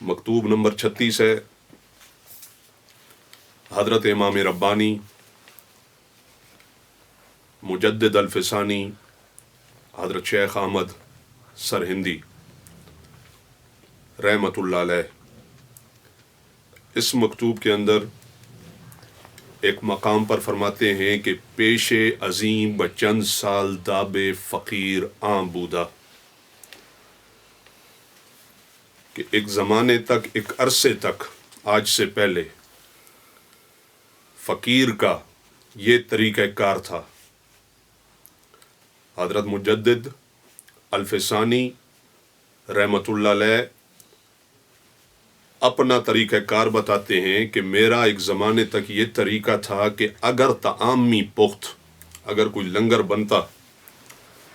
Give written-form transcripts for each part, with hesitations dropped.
مکتوب نمبر 36 ہے، حضرت امام ربانی مجدد الفسانی حضرت شیخ احمد سرہندی رحمۃ اللہ علیہ، اس مکتوب کے اندر ایک مقام پر فرماتے ہیں کہ پیش عظیم بچند سال داب فقیر آں بودا، کہ ایک زمانے تک، ایک عرصے تک، آج سے پہلے فقیر کا یہ طریقہ کار تھا۔ حضرت مجدد الفسانی رحمۃ اللہ علیہ اپنا طریقہ کار بتاتے ہیں کہ میرا ایک زمانے تک یہ طریقہ تھا کہ اگر تعامی پخت، اگر کوئی لنگر بنتا،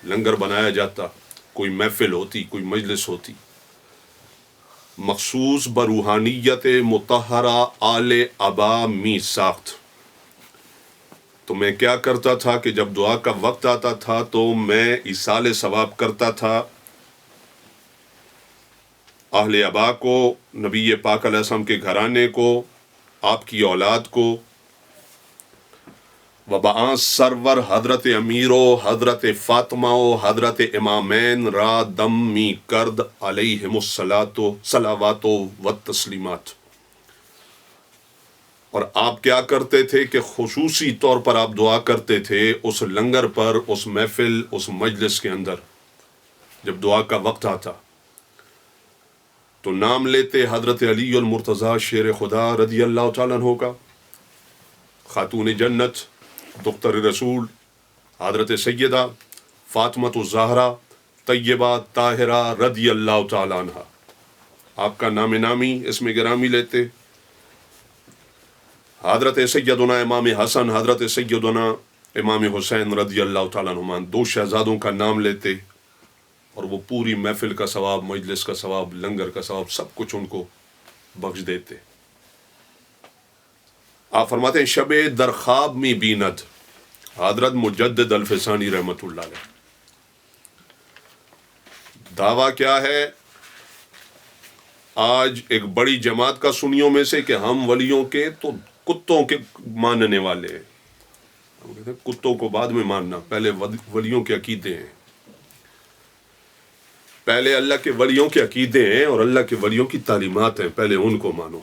لنگر بنایا جاتا، کوئی محفل ہوتی، کوئی مجلس ہوتی، مخصوص بروحانیت مطہرہ آل ابا می ساخت، تو میں کیا کرتا تھا کہ جب دعا کا وقت آتا تھا تو میں ایصال ثواب کرتا تھا اہل ابا کو، نبی پاک علیہ السلام کے گھرانے کو، آپ کی اولاد کو، وبعاں سرور حضرت امیر و حضرت فاطمہ و حضرت امامین را دم می کرد علیہم الصلاوات و تسلیمات۔ اور آپ کیا کرتے تھے کہ خصوصی طور پر آپ دعا کرتے تھے اس لنگر پر، اس محفل، اس مجلس کے اندر جب دعا کا وقت آتا تو نام لیتے حضرت علی المرتضیٰ شیر خدا رضی اللہ تعالیٰ عنہ کا، خاتون جنت، دختر رسول حضرت سیدہ فاطمہ الزہرا طیبہ طاہرہ رضی اللہ تعالیٰ عنہ، آپ کا نام نامی، اسم گرامی لیتے، حضرت سیدنا امام حسن، حضرت سیدنا امام حسین رضی اللہ تعالیٰ عنہ، دو شہزادوں کا نام لیتے، اور وہ پوری محفل کا ثواب، مجلس کا ثواب، لنگر کا ثواب، سب کچھ ان کو بخش دیتے۔ آپ فرماتے ہیں شب در خواب می بیند، حضرت مجدد الفسانی رحمۃ اللہ علیہ۔ دعویٰ کیا ہے آج ایک بڑی جماعت کا سنیوں میں سے کہ ہم ولیوں کے تو کتوں کے ماننے والے ہیں۔ ہم کہتے ہیں کتوں کو بعد میں ماننا، پہلے ولیوں کے عقیدے ہیں، پہلے اللہ کے ولیوں کے عقیدے ہیں اور اللہ کے ولیوں کی تعلیمات ہیں، پہلے ان کو مانو۔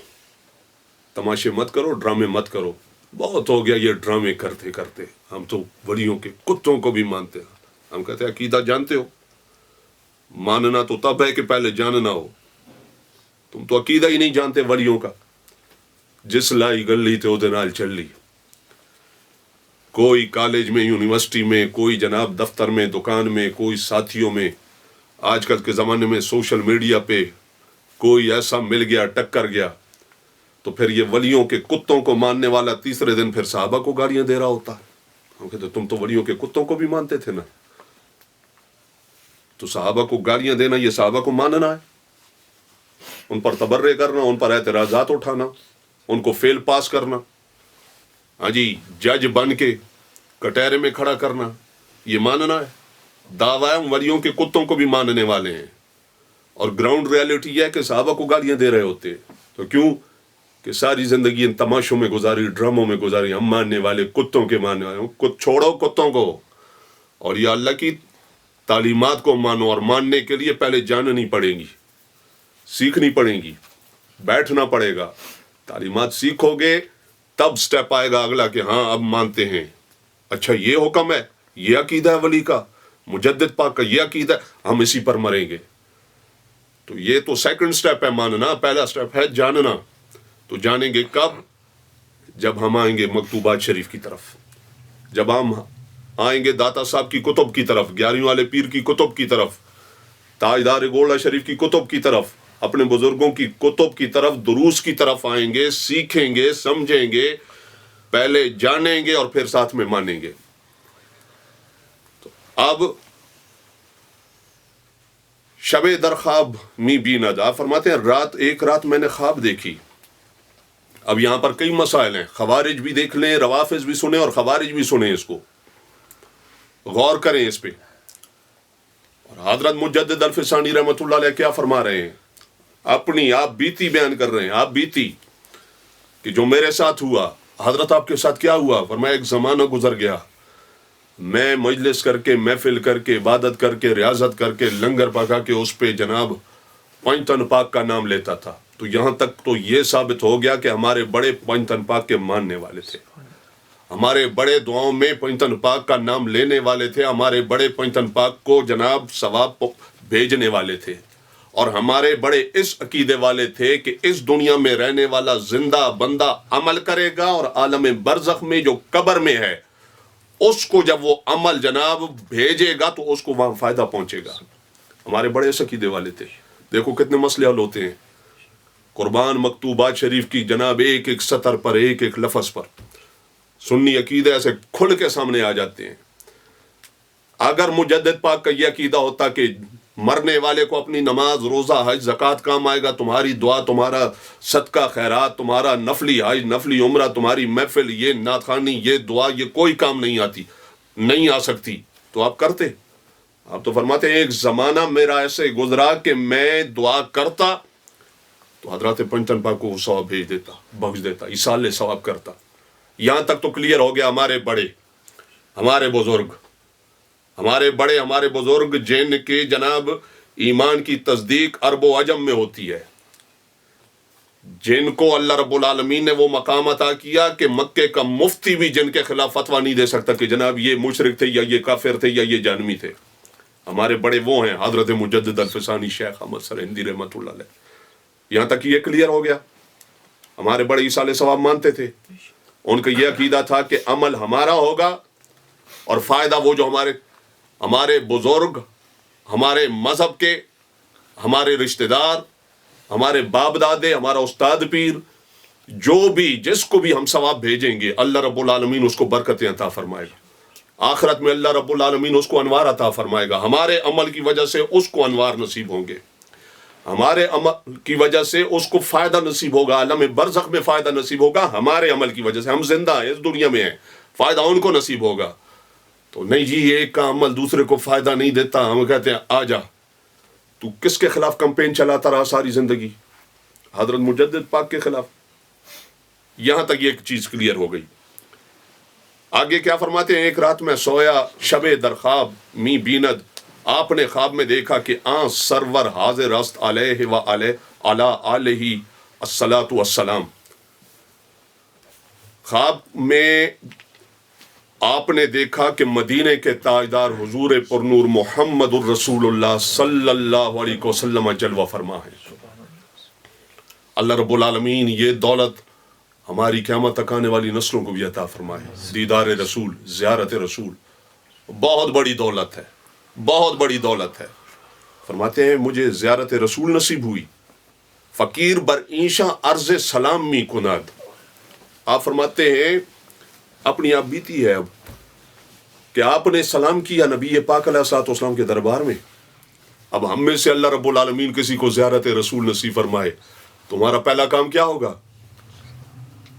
تماشے مت کرو، ڈرامے مت کرو، بہت ہو گیا یہ ڈرامے کرتے کرتے، ہم تو ولیوں کے کتوں کو بھی مانتے ہیں۔ ہم کہتے ہیں عقیدہ جانتے ہو، ماننا تو تب ہے کہ پہلے جاننا ہو، تم تو عقیدہ ہی نہیں جانتے ولیوں کا۔ جس لائی گلی تے اودے نال چلی، کوئی کالج میں، یونیورسٹی میں، کوئی جناب دفتر میں، دکان میں، کوئی ساتھیوں میں، آج کل کے زمانے میں سوشل میڈیا پہ کوئی ایسا مل گیا، ٹکر گیا، تو پھر یہ ولیوں کے کتوں کو ماننے والا تیسرے دن پھر صحابہ کو گالیاں دے رہا ہوتا ہے۔ ہم کہتے تم تو ولیوں کے کتوں کو بھی مانتے تھے نا، تو صحابہ کو گالیاں دینا یہ صحابہ کو ماننا ہے، ان پر تبرئے کرنا، ان پر اعتراضات اٹھانا، ان کو فیل پاس کرنا، ہاں جی، جج بن کے کٹہرے میں کھڑا کرنا، یہ ماننا ہے۔ دعویٰ ہم ولیوں کے کتوں کو بھی ماننے والے ہیں، اور گراؤنڈ ریالٹی یہ ہے کہ صحابہ کو گالیاں دے رہے ہوتے ہیں۔ تو کیوں کہ ساری زندگی ان تماشوں میں گزاری، ڈراموں میں گزاری، ہم ماننے والے کتوں کے ماننے والے، چھوڑو کتوں کو، اور یہ اللہ کی تعلیمات کو مانو، اور ماننے کے لیے پہلے جاننی پڑے گی، سیکھنی پڑے گی، بیٹھنا پڑے گا، تعلیمات سیکھو گے تب سٹیپ آئے گا اگلا کہ ہاں اب مانتے ہیں، اچھا یہ حکم ہے، یہ عقیدہ ہے ولی کا، مجدد پاک کا یہ عقیدہ ہے، ہم اسی پر مریں گے۔ تو یہ تو سیکنڈ سٹیپ ہے ماننا، پہلا سٹیپ ہے جاننا۔ تو جانیں گے کب؟ جب ہم آئیں گے مکتوبات شریف کی طرف، جب ہم آئیں گے داتا صاحب کی کتب کی طرف، 11ویں والے پیر کی کتب کی طرف، تاجدار گولڈا شریف کی کتب کی طرف، اپنے بزرگوں کی کتب کی طرف، دروس کی طرف آئیں گے، سیکھیں گے، سمجھیں گے، پہلے جانیں گے اور پھر ساتھ میں مانیں گے۔ تو اب شب در خواب می بیند، آپ فرماتے ہیں ایک رات میں نے خواب دیکھی۔ اب یہاں پر کئی مسائل ہیں، خوارج بھی دیکھ لیں، روافظ بھی سنیں اور خوارج بھی سنیں، اس کو غور کریں اس پہ۔ اور حضرت مجدد الفسانی رحمۃ اللہ علیہ کیا فرما رہے ہیں؟ اپنی آپ بیتی بیان کر رہے ہیں، آپ بیتی کہ جو میرے ساتھ ہوا. حضرت آپ کے ساتھ کیا ہوا؟ فرمایا ایک زمانہ گزر گیا، میں مجلس کر کے، محفل کر کے، عبادت کر کے، ریاضت کر کے، لنگر پکا کے اس پہ جناب پنجتن پاک کا نام لیتا تھا. تو یہاں تک تو یہ ثابت ہو گیا کہ ہمارے بڑے پنجتن پاک کے ماننے والے تھے، ہمارے بڑے دعاؤں میں پنجتن پاک کا نام لینے والے تھے، ہمارے بڑے پنجتن پاک کو جناب ثواب بھیجنے والے تھے، اور ہمارے بڑے اس عقیدے والے تھے کہ اس دنیا میں رہنے والا زندہ بندہ عمل کرے گا، اور عالم برزخ میں جو قبر میں ہے اس کو جب وہ عمل جناب بھیجے گا تو اس کو وہاں فائدہ پہنچے گا. ہمارے بڑے اس عقیدے والے تھے. دیکھو کتنے مسئلے حل ہوتے ہیں قربان مکتوبات شریف کی جناب ایک ایک سطر پر، ایک ایک لفظ پر سنی عقیدے ایسے کھل کے سامنے آ جاتے ہیں. اگر مجدد پاک کا یہ عقیدہ ہوتا کہ مرنے والے کو اپنی نماز، روزہ، حج، زکوٰۃ کام آئے گا، تمہاری دعا، تمہارا صدقہ خیرات، تمہارا نفلی حج، نفلی عمرہ، تمہاری محفل، یہ نعت خوانی، یہ دعا، یہ کوئی کام نہیں آتی، نہیں آ سکتی، تو آپ کرتے. آپ تو فرماتے ہیں ایک زمانہ میرا ایسے گزرا کہ میں دعا کرتا تو حضرات پنجتن پاک کو ثواب بھیج دیتا، بخش دیتا، ایصال ثواب کرتا. یہاں تک تو کلیئر ہو گیا ہمارے بڑے، ہمارے بزرگ جن کے جناب ایمان کی تصدیق عرب و عجم میں ہوتی ہے، جن کو اللہ رب العالمین نے وہ مقام عطا کیا کہ مکے کا مفتی بھی جن کے خلاف فتویٰ نہیں دے سکتا کہ جناب یہ مشرک تھے یا یہ کافر تھے یا یہ جہنمی تھے. ہمارے بڑے وہ ہیں حضرت مجدد الفسانی شیخ احمد سرہندی رحمۃ اللہ علیہ. یہاں تک یہ کلیئر ہو گیا. ہمارے بڑے ایصال ثواب مانتے تھے، ان کا یہ عقیدہ تھا کہ عمل ہمارا ہوگا اور فائدہ وہ جو ہمارے بزرگ، ہمارے مذہب کے، ہمارے رشتہ دار، ہمارے باپ دادے، ہمارا استاد پیر، جو بھی جس کو بھی ہم ثواب بھیجیں گے اللہ رب العالمین اس کو برکتیں عطا فرمائے گا. آخرت میں اللہ رب العالمین اس کو انوار عطا فرمائے گا. ہمارے عمل کی وجہ سے اس کو انوار نصیب ہوں گے، ہمارے عمل کی وجہ سے اس کو فائدہ نصیب ہوگا، عالم برزخ میں فائدہ نصیب ہوگا. ہمارے عمل کی وجہ سے ہم زندہ ہیں، اس دنیا میں ہیں، فائدہ ان کو نصیب ہوگا. تو نہیں جی ایک کا عمل دوسرے کو فائدہ نہیں دیتا. ہم کہتے ہیں آ جا، تو کس کے خلاف کمپین چلاتا رہا ساری زندگی؟ حضرت مجدد پاک کے خلاف. یہاں تک یہ ایک چیز کلیئر ہو گئی. آگے کیا فرماتے ہیں؟ ایک رات میں سویا شب در خواب می بیند، آپ نے خواب میں دیکھا کہ سرور حاضر است علیہ و علی آلہ الصلاۃ والسلام. خواب میں آپ نے دیکھا کہ مدینے کے تاجدار حضور پرنور محمد الرسول اللہ صلی اللہ علیہ وسلم جلوہ فرما ہے. اللہ رب العالمین یہ دولت ہماری قیامت تک آنے والی نسلوں کو بھی عطا فرمائے. دیدار رسول، زیارت رسول بہت بڑی دولت ہے، بہت بڑی دولت ہے. فرماتے ہیں مجھے زیارت رسول نصیب ہوئی. فقیر بر اینشا عرض سلام می کناد. آپ فرماتے ہیں اپنی آپ بیتی ہے اب کہ آپ نے سلام کیا نبی پاک علیہ الصلوۃ والسلام کے دربار میں. اب ہم میں سے اللہ رب العالمین کسی کو زیارت رسول نصیب فرمائے، تمہارا پہلا کام کیا ہوگا؟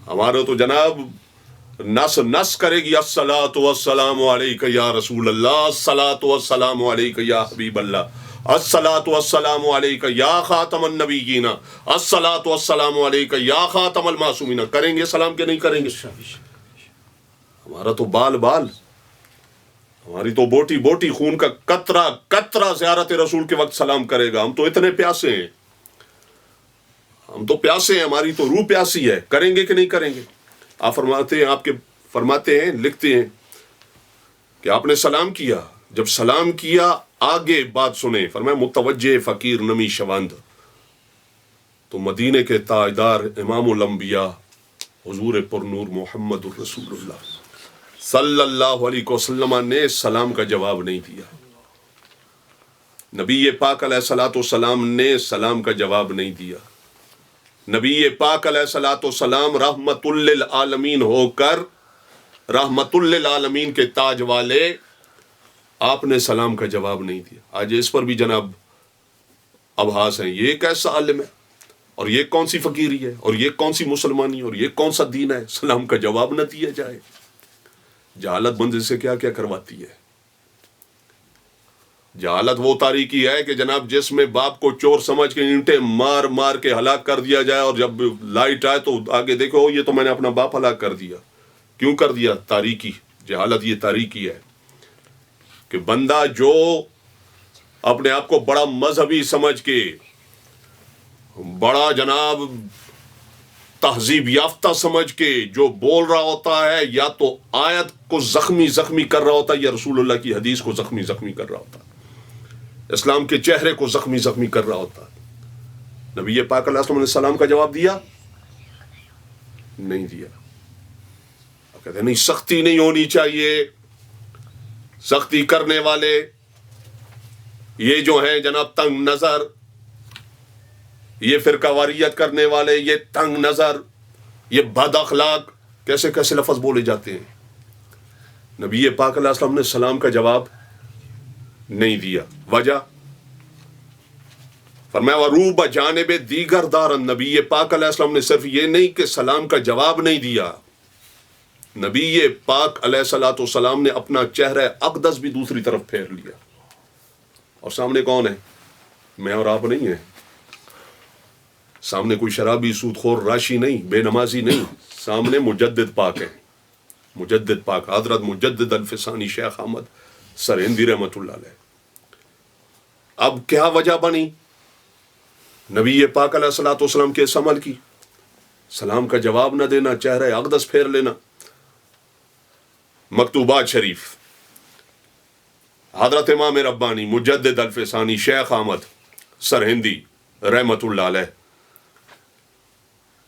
ہمارا تو جناب نس کرے گی الصلاۃ والسلام علیک یا رسول اللہ، الصلاۃ والسلام علیک یا حبیب اللہ، الصلاۃ والسلام علیک یا خاتم النبیین، الصلاۃ والسلام علیک یا خاتم المعصومین. کریں گے سلام کہ نہیں کریں گے؟ ہمارا تو بال ہماری تو بوٹی بوٹی خون کا قطرہ قطرہ زیارت رسول کے وقت سلام کرے گا. ہم تو اتنے پیاسے ہیں، ہماری تو روح پیاسی ہے. کریں گے کہ نہیں کریں گے؟ آپ فرماتے ہیں لکھتے ہیں کہ آپ نے سلام کیا. جب سلام کیا آگے بات سنیں. فرمایا متوجہ فقیر نمی شوند، تو مدینے کے تاجدار امام الانبیاء حضور پرنور محمد الرسول اللہ صلی اللہ علیہ وسلم نے سلام کا جواب نہیں دیا. نبی پاک علیہ الصلوۃ والسلام نے سلام کا جواب نہیں دیا. نبی پاک علیہ الصلوۃ والسلام رحمت للعالمین ہو کر رحمت للعالمین کے تاج والے، آپ نے سلام کا جواب نہیں دیا. آج اس پر بھی جناب ابحاث ہیں، یہ کیسا عالم ہے اور یہ کون سی فقیری ہے اور یہ کون سی مسلمانی اور یہ کون سا دین ہے، سلام کا جواب نہ دیا جائے. جہالت بندے سے کیا کیا کرواتی ہے. جہالت وہ تاریکی ہے کہ جناب جس میں باپ کو چور سمجھ کے اینٹیں مار مار کے ہلاک کر دیا جائے، اور جب لائٹ آئے تو آگے دیکھو یہ تو میں نے اپنا باپ ہلاک کر دیا. کیوں کر دیا؟ تاریکی. جہالت یہ تاریکی ہے کہ بندہ جو اپنے آپ کو بڑا مذہبی سمجھ کے، بڑا جناب تہذیب یافتہ سمجھ کے جو بول رہا ہوتا ہے، یا تو آیت کو زخمی کر رہا ہوتا ہے، یا رسول اللہ کی حدیث کو زخمی کر رہا ہوتا ہے، اسلام کے چہرے کو زخمی کر رہا ہوتا ہے. نبی پاک علیہ السلام کا جواب دیا؟ نہیں دیا. کہتے نہیں، سختی نہیں ہونی چاہیے. سختی کرنے والے یہ جو ہیں جناب تنگ نظر، یہ فرقہ واریت کرنے والے، یہ تنگ نظر، یہ بد اخلاق، کیسے کیسے لفظ بولے جاتے ہیں. نبی پاک علیہ السلام نے سلام کا جواب نہیں دیا. وجہ فرمایا وَرُوبَ جانب دیگر دارن. نبی پاک علیہ السلام نے صرف یہ نہیں کہ سلام کا جواب نہیں دیا، نبی پاک علیہ الصلوۃ والسلام نے اپنا چہرہ اقدس بھی دوسری طرف پھیر لیا. اور سامنے کون ہے؟ میں اور آپ نہیں ہیں. سامنے کوئی شرابی، سود خور، راشی نہیں، بے نمازی نہیں. سامنے مجدد پاک ہے. مجدد پاک حضرت مجدد الفسانی شیخ احمد سرہندی رحمۃ اللہ علیہ. اب کیا وجہ بنی نبی پاک علیہ الصلوۃ والسلام کے اس عمل کی؟ سلام کا جواب نہ دینا، چہرہ اقدس پھیر لینا. مکتوبات شریف، حضرت امام ربانی مجدد الفسانی شیخ احمد سرہندی رحمۃ اللہ علیہ،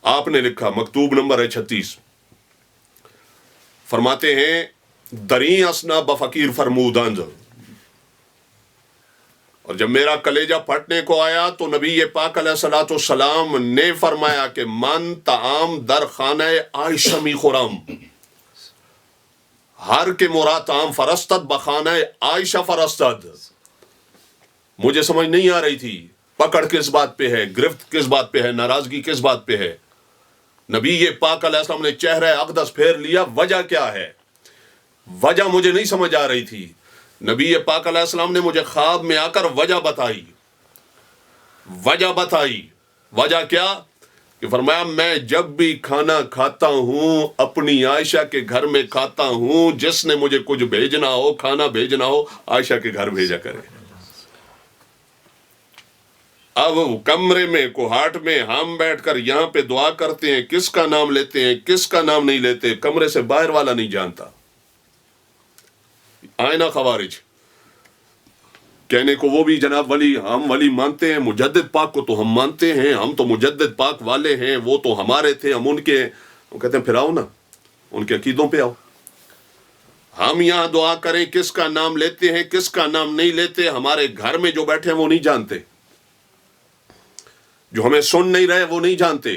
آپ نے لکھا، مکتوب نمبر ہے 36، فرماتے ہیں دریں اسنا بفقیر فرمودند. اور جب میرا کلیجہ پھٹنے کو آیا تو نبی پاک علیہ الصلوۃ والسلام نے فرمایا کہ من طعام در خانہ عائشہ می خورم، ہر کے مراد طعام فرستد بخانہ عائشہ فرستد. مجھے سمجھ نہیں آ رہی تھی پکڑ کس بات پہ ہے، گرفت کس بات پہ ہے، ناراضگی کس بات پہ ہے. نبی پاک علیہ السلام نے چہرہ اقدس پھیر لیا. وجہ کیا ہے؟ وجہ مجھے نہیں سمجھ آ رہی تھی. نبی پاک علیہ السلام نے مجھے خواب میں آ کر وجہ بتائی. وجہ کیا؟ کہ فرمایا میں جب بھی کھانا کھاتا ہوں اپنی عائشہ کے گھر میں کھاتا ہوں. جس نے مجھے کچھ بھیجنا ہو، کھانا بھیجنا ہو، عائشہ کے گھر بھیجا کرے. اب کمرے میں کوہاٹ میں ہم بیٹھ کر یہاں پہ دعا کرتے ہیں، کس کا نام لیتے ہیں، کس کا نام نہیں لیتے، کمرے سے باہر والا نہیں جانتا. آئینہ خوارج کہنے کو وہ بھی جناب ولی، ہم ولی مانتے ہیں، مجدد پاک کو تو ہم مانتے ہیں، ہم تو مجدد پاک والے ہیں، وہ تو ہمارے تھے، ہم ان کے ہیں. وہ کہتے ہیں پھر آؤ نا ان کے عقیدوں پہ آؤ. ہم یہاں دعا کریں کس کا نام لیتے ہیں، کس کا نام نہیں لیتے، ہمارے گھر میں جو بیٹھے ہیں وہ نہیں جانتے، جو ہمیں سن نہیں رہے وہ نہیں جانتے.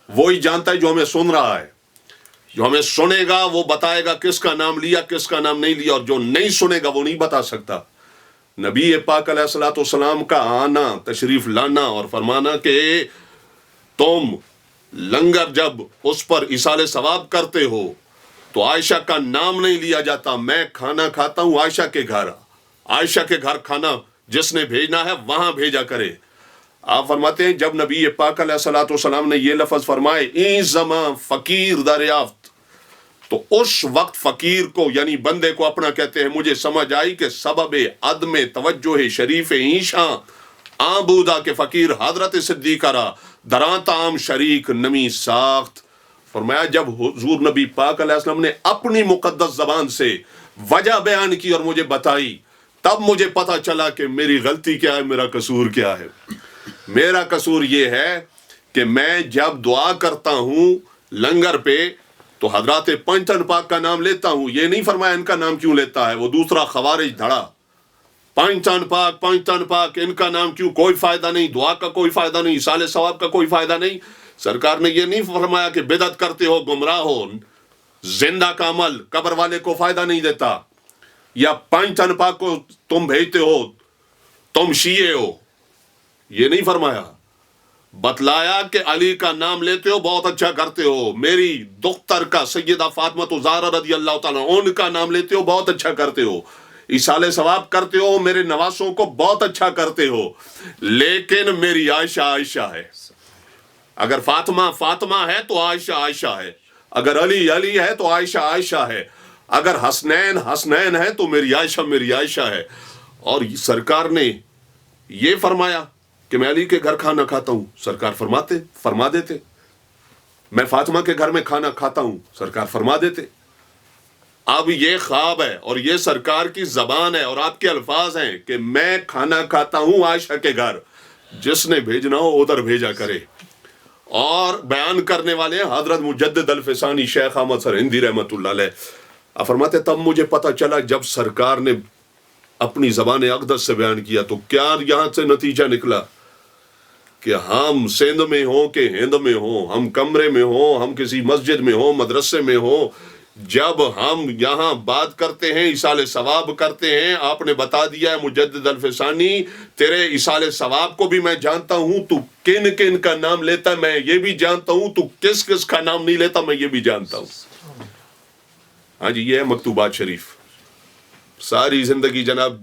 وہی جانتا ہے جو ہمیں سن رہا ہے. جو ہمیں سنے گا وہ بتائے گا کس کا نام لیا، کس کا نام نہیں لیا، اور جو نہیں سنے گا وہ نہیں بتا سکتا. نبی پاک علیہ الصلوۃ والسلام کا آنا، تشریف لانا اور فرمانا کہ تم لنگر جب اس پر ایصال ثواب کرتے ہو تو عائشہ کا نام نہیں لیا جاتا. میں کھانا کھاتا ہوں عائشہ کے گھر، عائشہ کے گھر کھانا جس نے بھیجنا ہے وہاں بھیجا کرے. آپ فرماتے ہیں جب نبی پاک علیہ الصلوۃ والسلام نے یہ لفظ فرمائے این زمان فقیر دریافت، تو اس وقت فقیر کو یعنی بندے کو اپنا کہتے ہیں. مجھے سمجھ آئی کہ سبب عدم توجہ شریف اینشاں آبودا کے فقیر حضرت صدیقہ را دراں تعام شریک نمی ساخت. فرمایا جب حضور نبی پاک علیہ السلام نے اپنی مقدس زبان سے وجہ بیان کی اور مجھے بتائی، تب مجھے پتا چلا کہ میری غلطی کیا ہے، میرا قصور کیا ہے. میرا قصور یہ ہے کہ میں جب دعا کرتا ہوں لنگر پہ تو حضرات پنجتن پاک کا نام لیتا ہوں. یہ نہیں فرمایا ان کا نام کیوں لیتا ہے، وہ دوسرا خوارج دھڑا. پنجتن پاک ان کا نام کیوں؟ کوئی فائدہ نہیں، دعا کا کوئی فائدہ نہیں، ایصال ثواب کا کوئی فائدہ نہیں. سرکار نے یہ نہیں فرمایا کہ بدعت کرتے ہو، گمراہ ہو، زندہ کا عمل قبر والے کو فائدہ نہیں دیتا، یا پنجتن پاک کو تم بھیجتے ہو تم شیعہ ہو. یہ نہیں فرمایا. بتلایا کہ علی کا نام لیتے ہو بہت اچھا کرتے ہو، میری دختر کا سیدہ فاطمہ زہرا رضی اللہ تعالیٰ ان کا نام لیتے ہو بہت اچھا کرتے ہو. ایصال ثواب کرتے ہو، میرے نواسوں کو بہت اچھا کرتے ہو، لیکن میری عائشہ عائشہ ہے۔ اگر فاطمہ فاطمہ ہے تو عائشہ عائشہ ہے، اگر علی علی ہے تو عائشہ عائشہ ہے، اگر حسنین حسنین ہے تو میری عائشہ ہے۔ اور سرکار نے یہ فرمایا کہ میں علی کے گھر کھانا کھاتا ہوں، سرکار فرما دیتے، میں فاطمہ کے گھر میں کھانا کھاتا ہوں، سرکار فرما دیتے۔ اب یہ خواب ہے اور یہ سرکار کی زبان ہے اور آپ کے الفاظ ہیں کہ میں کھانا کھاتا ہوں عائشہ کے گھر، جس نے بھیجنا ہو ادھر بھیجا کرے۔ اور بیان کرنے والے حضرت مجدد الفسانی شیخ احمد سرہندی رحمۃ اللہ علیہ، آپ فرماتے تب مجھے پتہ چلا جب سرکار نے اپنی زبان اقدس سے بیان کیا تو کیا یہاں سے نتیجہ نکلا کہ ہم سندھ میں ہوں کہ ہند میں ہوں، ہم کمرے میں ہوں، ہم کسی مسجد میں ہوں، مدرسے میں ہوں، جب ہم یہاں بات کرتے ہیں، ایصال ثواب کرتے ہیں، آپ نے بتا دیا ہے مجدد الفسانی تیرے ایصال ثواب کو بھی میں جانتا ہوں، تو کن کن کا نام لیتا ہے میں یہ بھی جانتا ہوں، تو کس کس کا نام نہیں لیتا میں یہ بھی جانتا ہوں۔ ہاں جی، یہ ہے مکتوبات شریف۔ ساری زندگی جناب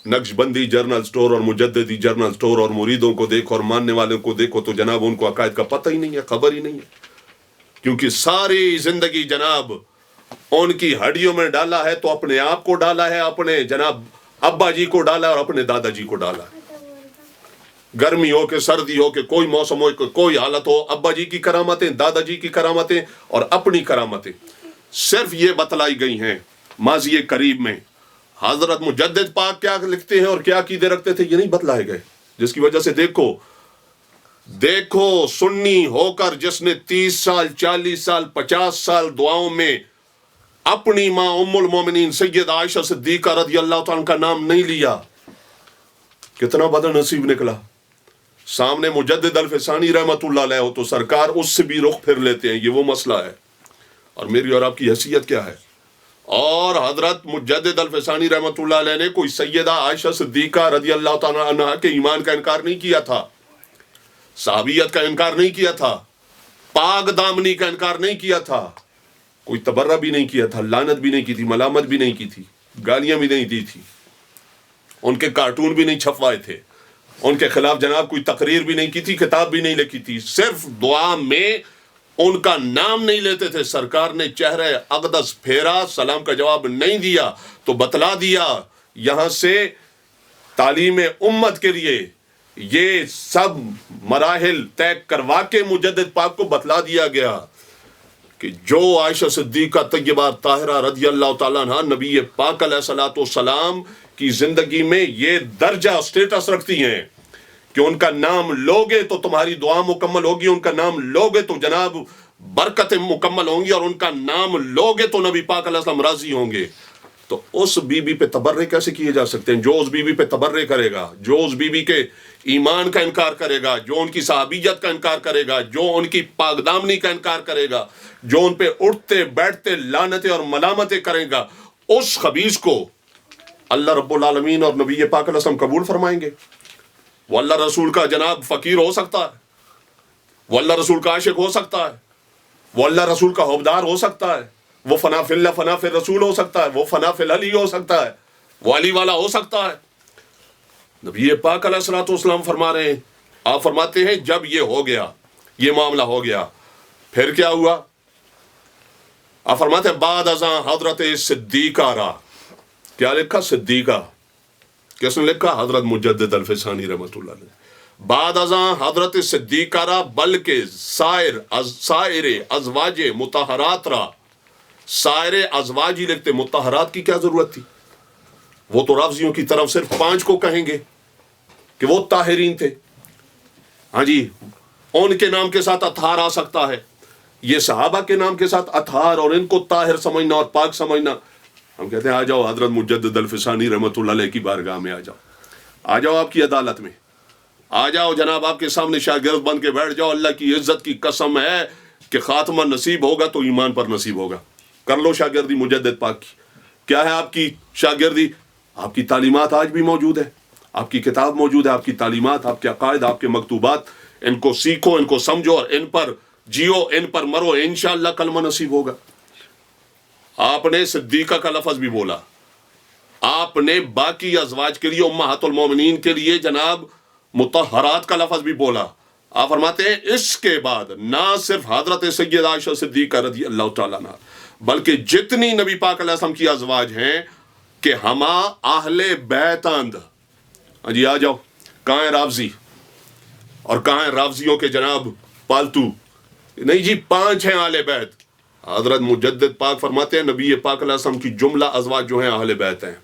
نقش بندی جرنل سٹور اور مجددی جرنل سٹور اور مریدوں کو دیکھو اور ماننے والوں کو دیکھو تو جناب ان کو عقائد کا پتہ ہی نہیں ہے، خبر ہی نہیں ہے، کیونکہ ساری زندگی جناب ان کی ہڈیوں میں ڈالا ہے تو اپنے آپ کو ڈالا ہے، اپنے جناب ابا جی کو ڈالا اور اپنے دادا جی کو ڈالا ہے۔ گرمی ہو کہ سردی ہو کہ کوئی موسم ہو کہ کوئی حالت ہو، ابا جی کی کرامتیں، دادا جی کی کرامتیں اور اپنی کرامتیں صرف یہ بتلائی گئی ہیں ماضی قریب میں۔ حضرت مجدد پاک کیا لکھتے ہیں اور کیا عقیدے رکھتے تھے یہ نہیں بتلائے گئے، جس کی وجہ سے دیکھو سنی ہو کر جس نے 30 سال 40 سال 50 سال دعاؤں میں اپنی ماں ام المومنین سید عائشہ صدیقہ رضی اللہ تعالیٰ کا نام نہیں لیا، کتنا بد نصیب نکلا۔ سامنے مجدد الفسانی رحمت اللہ علیہ ہو تو سرکار اس سے بھی رخ پھر لیتے ہیں، یہ وہ مسئلہ ہے۔ اور میری اور آپ کی حیثیت کیا ہے؟ اور حضرت مجدد الفسانی رحمت اللہ علیہ نے کوئی سیدہ عائشہ صدیقہ رضی اللہ تعالیٰ عنہ کے ایمان کا انکار نہیں کیا تھا، صحابیت کا انکار نہیں کیا تھا، پاک دامنی کا انکار نہیں کیا تھا، کوئی تبرہ بھی نہیں کیا تھا، لعنت بھی نہیں کی تھی، ملامت بھی نہیں کی تھی، گالیاں بھی نہیں دی تھی، ان کے کارٹون بھی نہیں چھپوائے تھے، ان کے خلاف جناب کوئی تقریر بھی نہیں کی تھی، کتاب بھی نہیں لکھی تھی، صرف دعا میں ان کا نام نہیں لیتے تھے۔ سرکار نے چہرہ اقدس پھیرا، سلام کا جواب نہیں دیا تو بتلا دیا، یہاں سے تعلیم امت کے لیے یہ سب مراحل طے کروا کے مجدد پاک کو بتلا دیا گیا کہ جو عائشہ صدیقہ طیبہ طاہرہ رضی اللہ تعالیٰ عنہ نبی پاک علیہ الصلوۃ والسلام کی زندگی میں یہ درجہ سٹیٹس رکھتی ہیں کہ ان کا نام لوگے تو تمہاری دعا مکمل ہوگی، ان کا نام لوگے تو جناب برکتیں مکمل ہوں گی، اور ان کا نام لوگے تو نبی پاک علیہ السلام راضی ہوں گے۔ تو اس بی بی پہ تبرے کیسے کیے جا سکتے ہیں؟ جو اس بی بی پہ تبرے کرے گا، جو اس بی بی کے ایمان کا انکار کرے گا، جو ان کی صحابیت کا انکار کرے گا، جو ان کی پاک دامنی کا انکار کرے گا، جو ان پہ اٹھتے بیٹھتے لعنتیں اور ملامتیں کرے گا، اس خبیث کو اللہ رب العالمین اور نبی پاک علیہ السلام قبول فرمائیں گے؟ وہ اللہ رسول کا جناب فقیر ہو سکتا ہے، وہ اللہ رسول کا عاشق ہو سکتا ہے، وہ اللہ رسول کا حوبدار ہو سکتا ہے، وہ فنا فی اللہ فنا فی الرسول ہو سکتا ہے، وہ فنا فی العلی ہو سکتا ہے، وہ علی والا ہو سکتا ہے۔ نبی پاک علیہ الصلوۃ والسلام فرما رہے ہیں، آپ فرماتے ہیں جب یہ ہو گیا، یہ معاملہ ہو گیا، پھر کیا ہوا؟ آپ فرماتے ہیں بعد ازاں حضرت صدیقہ را، کیا لکھا؟ صدیقہ۔ کس نے لکھا؟ حضرت مجدد الفسانی رحمت اللہ علیہ۔ بعد ازاں حضرت صدیقہ را بلکہ سائر ازواج مطہرات را، سائر ازواج ہی لکھتے، مطہرات کی کیا ضرورت تھی؟ وہ تو رافضیوں کی طرف صرف 5 کو کہیں گے کہ وہ طاہرین تھے۔ ہاں جی، ان کے نام کے ساتھ اطہار آ سکتا ہے، یہ صحابہ کے نام کے ساتھ اطہار اور ان کو طاہر سمجھنا اور پاک سمجھنا۔ ہم کہتے ہیں آ جاؤ حضرت مجدد الفسانی رحمت اللہ علیہ کی بارگاہ میں، آ جاؤ آپ کی عدالت میں، آ جاؤ جناب آپ کے سامنے شاگرد بن کے بیٹھ جاؤ۔ اللہ کی عزت کی قسم ہے کہ خاتمہ نصیب ہوگا تو ایمان پر نصیب ہوگا۔ کر لو شاگردی مجدد پاک کی۔ کیا ہے آپ کی شاگردی؟ آپ کی تعلیمات آج بھی موجود ہے، آپ کی کتاب موجود ہے، آپ کی تعلیمات، آپ کے عقائد، آپ کے مکتوبات، ان کو سیکھو، ان کو سمجھو اور ان پر جیو، ان پر مرو، انشاءاللہ کلمہ نصیب ہوگا۔ آپ نے صدیقہ کا لفظ بھی بولا، آپ نے باقی ازواج کے لیے امہات المومنین کے لیے جناب مطہرات کا لفظ بھی بولا. آپ فرماتے ہیں اس کے بعد نہ صرف حضرت سیدہ عائشہ صدیقہ رضی اللہ تعالیٰ عنہ بلکہ جتنی نبی پاک علیہ السلام کی ازواج ہیں کہ ہما اہل بیتند. ہاں جی آ جاؤ. کہاں ہے رافضی اور کہاں ہیں رافضیوں کے جناب پالتو؟ نہیں جی 5 ہیں اہل بیت. حضرت مجدد پاک فرماتے ہیں نبی پاک علیہ السلام کی جملہ ازواج جو ہیں اہل بیت ہیں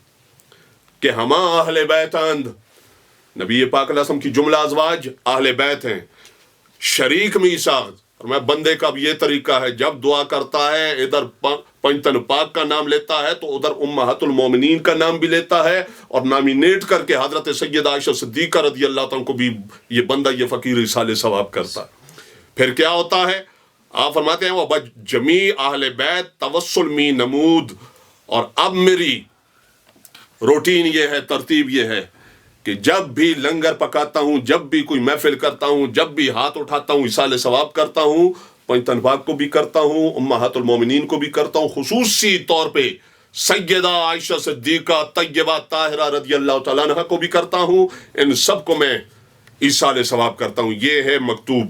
کہ ہما اہل بیتند. نبی پاک علیہ السلام کی جملہ ازواج اہل بیت ہیں. شریک میثاق اور میں بندے کا بھی یہ طریقہ ہے جب دعا کرتا ہے ادھر پنجتن پاک کا نام لیتا ہے تو ادھر امہات المومنین کا نام بھی لیتا ہے اور نامینیٹ کر کے حضرت سیدہ عائشہ صدیقہ رضی اللہ تعالیٰ کو بھی یہ بندہ یہ فقیر ایصال ثواب کرتا ہے. پھر کیا ہوتا ہے؟ آپ فرماتے ہیں وہ جمیع اہل بیت توسل می نمود. اور اب میری روٹین یہ ہے، ترتیب یہ ہے کہ جب بھی لنگر پکاتا ہوں، جب بھی کوئی محفل کرتا ہوں، جب بھی ہاتھ اٹھاتا ہوں ایصال ثواب کرتا ہوں، پنجتن پاک کو بھی کرتا ہوں، امہات المومنین کو بھی کرتا ہوں، خصوصی طور پہ سیدہ عائشہ صدیقہ طیبہ طاہرہ رضی اللہ تعالیٰ عنہ کو بھی کرتا ہوں. ان سب کو میں ایصال ثواب کرتا ہوں. یہ ہے مکتوب.